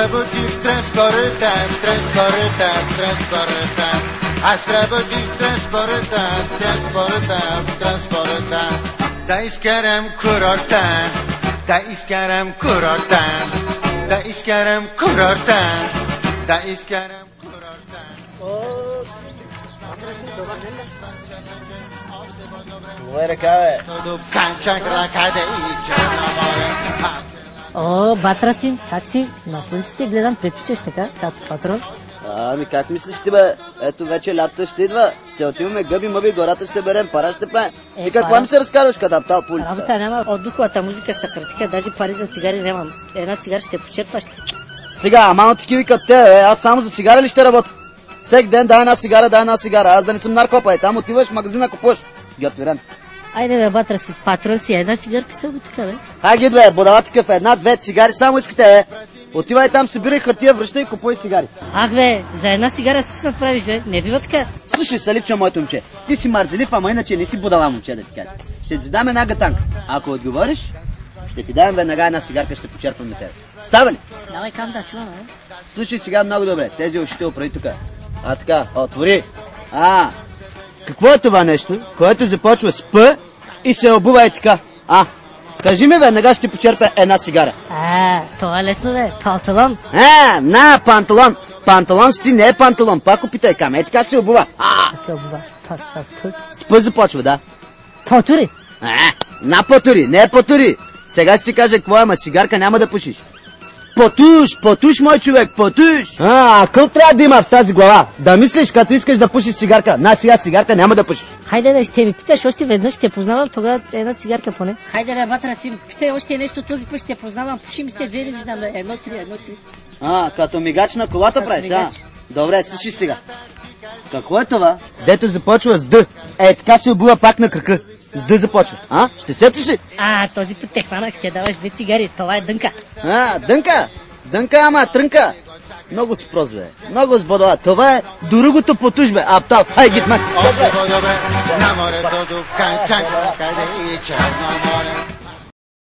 трябва ти транспорта, транспорта, транспорта. Аз трябва ти транспорта, транспорта, транспорта. Да изкарам курорта, да изкарам курорта, да изкарам курорта, да изкарам курорта. Това е река, бе. О, Батрасин, как си? Наслънче се гледам, препичаш така, като патрон. Ами как мислиш ти, бе? Ето вече лятото ще идва. Ще отиваме гъби-мъби, гората ще берем, пара ще правим. Ти какво ми се разкарваш като аптал по улицата? Работа няма, от духовата музика се практика, даже пари за цигари нямам. Една цигара ще почерпваш ли? Стига, амално такива като те, бе. Аз само за цигари ли ще работя? Всеки ден дай една цигара. Аз да не съм наркопа, там отиваш в магазина, купуваш. Гьотвирен. Айде бе, Батраси, патрон си, една цигарка се така, бе. Хайде, бе, бодала такъв, една-две цигари само искате, бе. Отивай там, събирай хартия, връщай и купувай цигари. Ах, бе, за една цигара стиснат правиш, бе, не бива така. Слушай, Салипчо, моето момче, ти си марзелив, ама иначе не си бодала, момче, да ти кажа. Ще ти дам една гатанка. Ако отговориш, ще ти дам веднага една цигарка, ще почерпваме тебе. Става ли? Давай кам да чувам, бе. Слушай сега много добре, тези ушите оправи тук. А така, отвори. Какво е това нещо, което започва с П и се обува и така? Кажи ми, веднага ще почерпя една цигара. Това е лесно, бе, панталон. Панталон. Панталон си ти не е панталон, пак опитай кам, така се обува. Се обува, с П започва, да. Потури. Потури, не е потури. Сега ще ти кажа какво е, ама цигарка няма да пушиш. Потуш, мой човек, потуш. Какво трябва да има в тази глава? Да мислиш, като искаш да пушиш цигарка. Сега цигарка няма да пушиш. Хайде, бе, ще ми питаш още веднъж, ще познавам тогава една цигарка поне. Хайде, бе, Батраси, питай още нещо, този път ще познавам, пуши ми се две, не виждам, бе, 1-3. Като мигач на колата правиш, Добре, слушай сега. Какво е това? Дето започва с Д. Така се обува пак на кръка. С Д започва. Ще сетиш ли? Този път те хванах, ще даваш две цигари. Това е дънка. Дънка? Дънка, ама трънка. Много си прост, бе. Много с бодала. Това е другото потуш, бе. Аптал. Хай, гитмак. Още по-добре на морето до Канчанка, къде и Черно море.